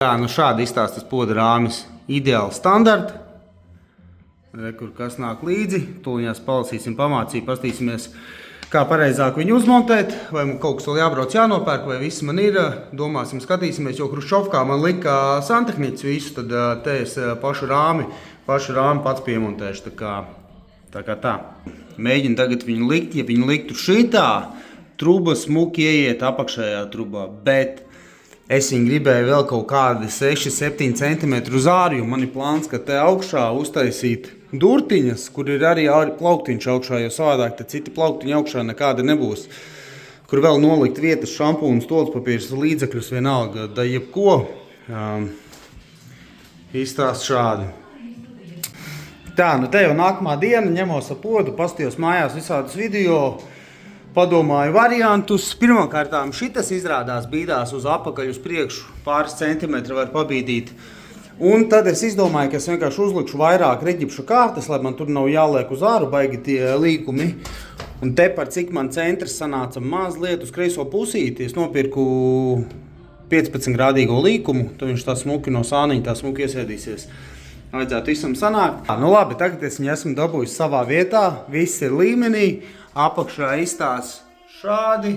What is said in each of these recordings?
Tā, nu šādi izstāstas poda rāmis. Ideāli standarti. Kur kas nāk līdzi. Tūliņās palasīsim, pamācīsim, pastīsimies, kā pareizāk viņu uzmontēt. Vai man kaut kas vēl jābrauc jānopērk, vai viss man ir. Domāsim, skatīsimies, jo Hruščovkā man lika santehniķis visu, tad te es pašu rāmi pats piemontēšu. Tā kā tā. Mēģinu tagad viņu likt, ja viņu liktu šitā, truba smuki ieiet apakšējā trubā, bet es viņu gribēju vēl kaut kādi 6-7 cm uz āru, jo man ir plāns, ka te augšā uztaisīt durtiņas, kur ir arī plauktiņš augšā, jo savādāk te citi plauktiņi augšā nekāda nebūs. Kur vēl nolikt vietas, šampūnas, tolspapīrs, līdzekļus vienalga, da jebko. Izstāst šādi. Tā, nu te jau nākamā diena, ņemos ap podu, pastījos mājās visādus video, padomāju variantus. Pirmkārtām šitas izrādās bīdās uz apakaļ uz priekšu, pāris centimetri var pabīdīt. Un tad es izdomāju, ka es vienkārši uzlikšu vairāk reģipšu kārtas, lai man tur nav jāliek uz āru baigi tie līkumi. Un te par cik man centrs sanāca mazliet uz kreiso pusīti, es nopirku 15 grādīgo līkumu, tad viņš tā smuki no sāniņa tā smuki iesēdīsies. Vajadzētu visam sanākt. Nu labi, tagad es viņu esmu dabūjis savā vietā, viss ir līmenī, apakšā izstās šādi,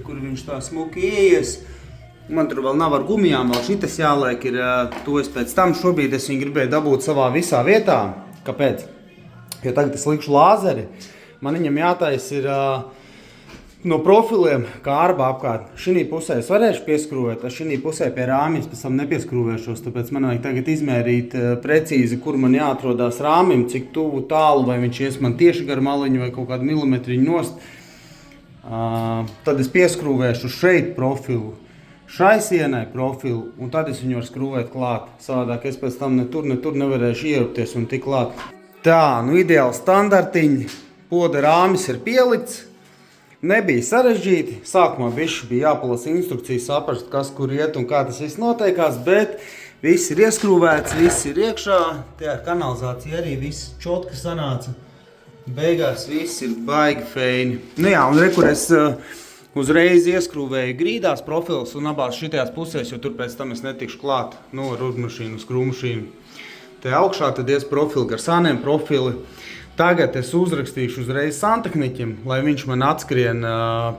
kur viņš tā smuki ieies. Man tur vēl nav ar gumijām, vēl šitas jāliek ir, to es pēc tam šobrīd es viņu gribēju dabūt savā visā vietā. Kāpēc? Jo tagad es likšu lāzeri, man viņam jātais ir no profiliem kārba apkārt. Šinī pusē es varēšu pieskrūvēt, šinī pusē pie rāmjas pēc tam nepieskrūvēšos, tāpēc man vajag tagad izmērīt precīzi, kur man jāatrodās rāmim, cik tuvu tālu, vai viņš ies man tieši gar maliņu vai kaut kādu milimetriņu nost. Tad es pieskrūvēšu šeit profilu, šai sienai profilu, un tad es viņu varu skrūvēt klāt. Savādāk es pēc tam netur nevarēšu ierupties un tik klāt. Tā, nu ideāli standartiņi, poda rāmis ir pielikts. Nebija sarežģīti, sākumā bija jāpalasa instrukcijas, saprast, kas kur iet un kā tas viss noteikās, bet viss ir ieskrūvēts, viss ir iekšā, tie ar kanalizāciju arī viss čotki sanāca. Beigās viss ir baigi feini. Nu jā, un kur es uzreiz ieskrūvēju grīdās profils un abās šitajās pusēs, jo tur pēc tam es netikšu klāt, ar uzmašīnu, skrūmašīnu. Te augšā tad ies profili gar sāniem profili. Tagad es uzrakstīšu uzreiz santehniķim, lai viņš man atskrien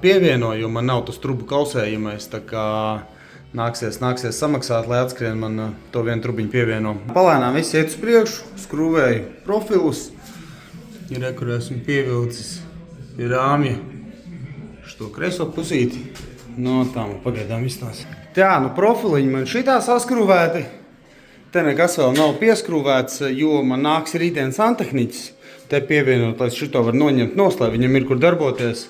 pievieno, jo man nav tas trubu kausējumais, tā kā nāksies samaksāt, lai atskrien man to vienu trubiņu pievieno. Palēnām viss iet uz priekšu, skrūvēju profilus, kur esmu pievilcis pie rāmja šo kreiso pusīti, tā man pagaidām izstās. Tā, profiliņi man šitā saskrūvēti, te nekas vēl nav pieskrūvēts, jo man nāks rītdien santehniķis. Te pievienot, lai šito var noņemt nost, lai viņam ir kur darboties.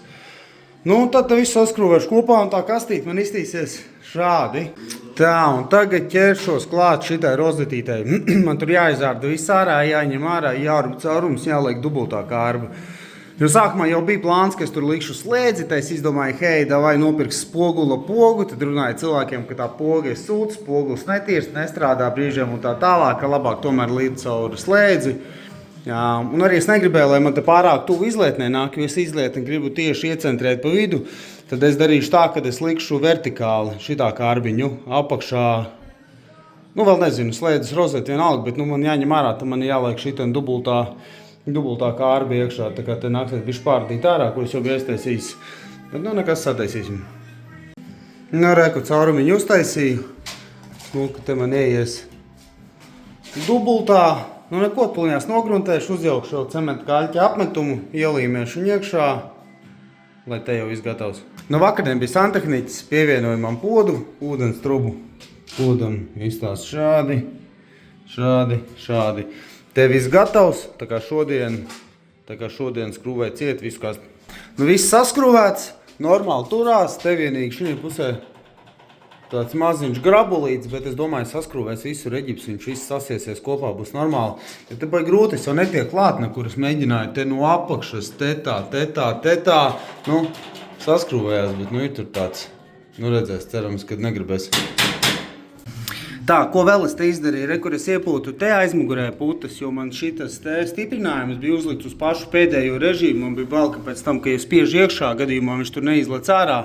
Tad visu saskrūvēšu kopā un tā kastīt man iztīsies šādi. Tā, un tagad ķeršos klāt šitai rozetītei. Man tur jāizārda viss ārā, jāņem ārā, jārub caurums, jāliek dubultā kārba. Jo sākumā jau bija plāns, ka es tur likšu slēdzi, tad es izdomāju, hei, davai nopirks spogula pogu, tad runāju cilvēkiem, ka tā poga ir sūds, spoguls netīrs, nestrādā brīžiem un tā tālāk, ka labāk tomēr līdz cauri slēdzi. Jā, un arī es negribēju, lai man te pārāk tuvu izlietnē nāk, jo es izlietni gribu tieši iecentrēt pa vidu, tad es darīšu tā, ka es likšu vertikāli šitā kārbiņu apakšā, vēl nezinu, slēdzes rozēt vienalga, bet man jāņem ārā, tad man jāliek šitā dubultā kārbi iekšā, tā kā te nāksies bišķi pārdīt ārā, ko es jau biju aiztaisījis, bet nekas sataisīsim. Reku caurumiņu uztaisīju, ka te man ieies dubultā. Neko tuliņās nogruntēšu, uzjaukšu šo cementa kaļķa apmetumu, ielīmēšu viņu iekšā, lai te jau viss gatavs. Vakardien bija santehniķis, pievienoju man podu, ūdens trubu. Podam izstās šādi. Te viss gatavs, tā kā šodien skrūvēju ciet visu kāst. Viss saskrūvēts, normāli turās, te vienīgi šī pusē tāds maziņš grabulīts, bet es domāju, saskrūvēs visu reģips, viņš viss sasiesies kopā, būs normāli. Ja te baigi grūti, es jau netiek klāt, nekur es mēģināju te no apakšas, te tā, saskrūvējās, bet ir tur tāds, redzēs, cerams, kad negribēs. Tā, ko vēl es te izdarīju, kur es iepūtu te aizmugurē putas, jo man šitas te stiprinājums bija uzlikts uz pašu pēdējo režīmu, man bija bail, ka pēc tam, ka ja spiež iekšā, gadījumā viņš tur neizlec ārā,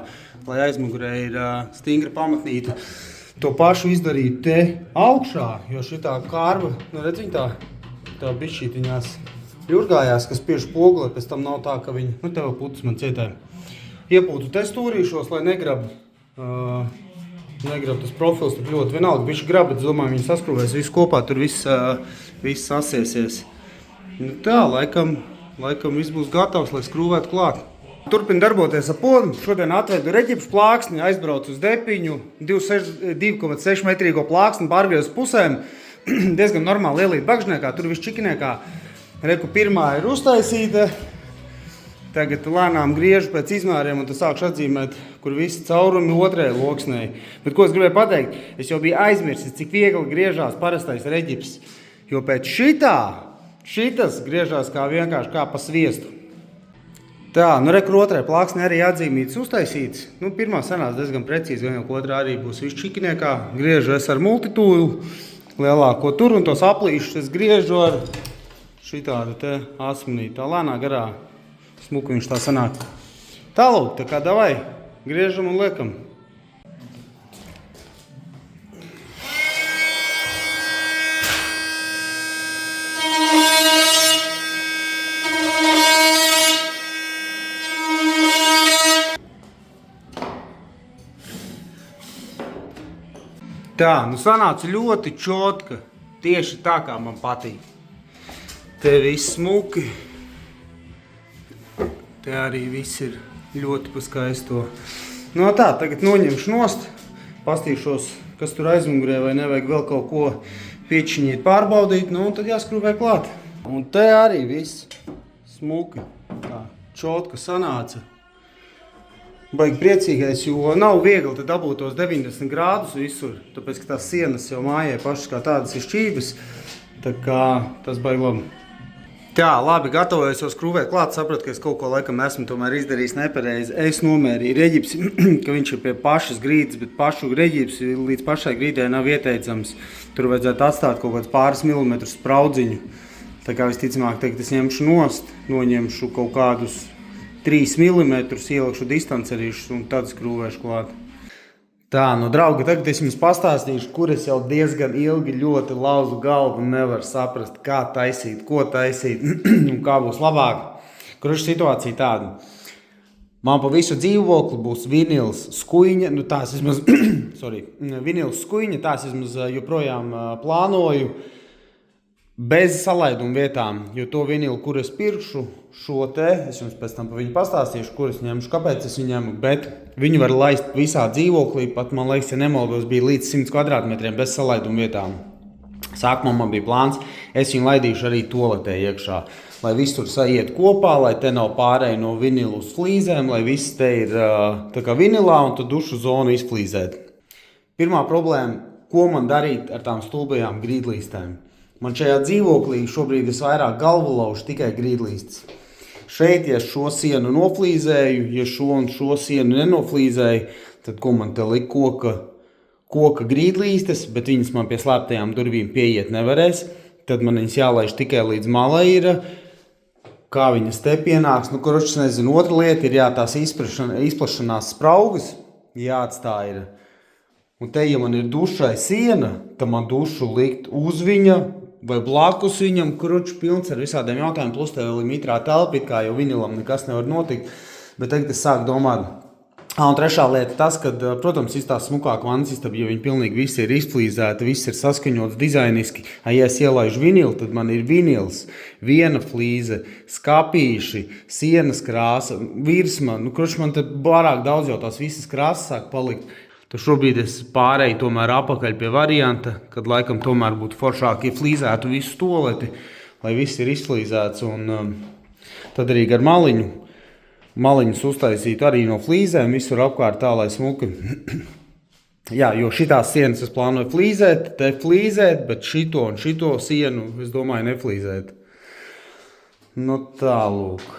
lai aizmugurē ir stingra pamatnīta. to pašu izdarīju te augšā, jo šitā kārva, nu redz, viņa tā bišķītiņās jurgājās, kas spiež pogulē, pēc tam nav tā, ka viņa, nu tev putas man cietē, iepūtu te stūrīšos, lai negrab tas profils tik ļoti vienalga, bišķi grab, bet es domāju, viņi saskrūvēs visu kopā, tur viss sasiesies. Nu tā, laikam viss būs gatavs, lai skrūvētu klāt. Turpin darboties ar podu, šodien atvedu reģipšu plāksni, aizbraucu uz depiņu, 2,6 metrīgo plāksni pārgriezu uz pusēm, diezgan normāli ielīt bagžniekā, tur viss čikiniekā. Reku pirmā ir uztaisīta, tagad lēnām griežu pēc izmēriem un tad sākšu atzīmēt, kur visi caurumi otrajai loksnei. Bet ko es gribēju pateikt, es jau biju aizmirsis, cik viegli griežās parastais reģips, jo pēc šitas griežās kā vienkārši kā pa sviestu. Tā, nu reku otrai plāksni arī atzīmītas uztaisītas. Nu, pirmā sanās diezgan precīzi, gan jau otrā arī būs viss čikiniekā. Griežu es ar multitūlu, lielāko tur un tos aplīšus es griežu ar šitādu te asmenīti. Tā lēnā garā smuku viņš tā sanāk. Tālūk, tā kā davai, griežam un liekam. Tā, nu sanāca ļoti čotka, tieši tā kā man patīk. Te viss smuki, te arī viss ir ļoti pa skaisto. No tā, tagad noņemšu nost, pastīšos, kas tur aizmugurē, vai nevajag vēl kaut ko piečiņīt pārbaudīt, nu un tad jāskrūvē klāt. Un te arī viss smuki, tā, čotka sanāca. Baigi priecīgais, jo nav viegli te dabūt tos 90 grādus visur, tāpēc, ka tās sienas jau mājai pašas kā tādas ir šķības, tā kā tas baigi labi. Tā, labi, gatavojos jau skrūvēt klāt, sapratu, ka es kaut ko laikam esmu tomēr izdarījis nepareizi. Es nomērīju reģips, ka viņš ir pie pašas grīdas, bet pašu reģips līdz pašai grīdai nav ieteicams. Tur vajadzētu atstāt kaut kāds pāris milimetrus spraudziņu. Tā kā visticamāk, tagad es ņemšu nost, noņemšu kaut kādus 3 mm, ielikšu distancerīšus un tad skrūvēšu klāt. Tā, nu draugi, tagad es jums pastāstīšu, kur es jau diezgan ilgi ļoti lauzu galvu un nevaru saprast, kā taisīt, ko taisīt un kā būs labāk. Kurš situācija tāda? Man pa visu dzīvokli būs vinils skuiņa, nu tās vismaz, vinils skuiņa, tās vismaz joprojām plānoju. Bez salaiduma vietām, jo to vinilu, kur es pirkšu, šo te, es jums pēc tam pa viņu pastāstīšu, kur es ņemšu, kāpēc es viņu ņemu, bet viņu var laist visā dzīvoklī, pat man liekas, ja nemaldos, bija līdz 100 kvadrātmetriem bez salaiduma vietām. Sākumā man bija plāns, es viņu laidīšu arī toaletē iekšā, lai viss tur saiet kopā, lai te nav pārēj no vinilu uz flīzēm, lai viss te ir tā kā vinilā un tad dušu zonu izflīzēt. Pirmā problēma, ko man darīt ar tām stulbajām grīdlīstēm? Man šajā dzīvoklī šobrīd es vairāk galvu laužu tikai grīdlīstes. Šeit, ja šo sienu noflīzēju, ja šo un šo sienu nenoflīzēju, tad ko man te liek koka grīdlīstes, bet viņas man pie slēptajām durvīm pieiet nevarēs. Tad man viņas jālaiž tikai līdz malai ir, kā viņas te pienāks. Nu, kurš nezinu, otra lieta ir tās izplašanās spraugas, jāatstāj ir. Un te, ja man ir dušai siena, tad man dušu likt uz viņa, vai blakus viņam, kručs pilns ar visādiem jautājumiem, plus tev vēl ir mitrā telpa, kā jau vinilam nekas nevar notikt, bet tagad es sāku domāt. Un trešā lieta tas, ka, protams, izstās smukāk vannas istaba, jo viņi pilnīgi visi ir izflīzēti, viss ir saskaņots dizainiski. Ja es ielaižu vinilu, tad man ir vinils, viena flīze, skapīši, sienas krāsa, virsma, nu, kručs man te pārāk daudz jau tās visas krāsas sāk palikt. Tad šobrīd es pārēju tomēr apakaļ pie varianta, kad laikam tomēr būtu foršāk, ja flīzētu visu toleti, lai viss ir izflīzēts. Un tad arī gar maliņus uztaisīt arī no flīzēm, visur apkārt tā, lai smuki. Jā, jo šitās sienas es plānoju flīzēt, te flīzēt, bet šito un šito sienu es domāju neflīzēt. Nu tā lūk.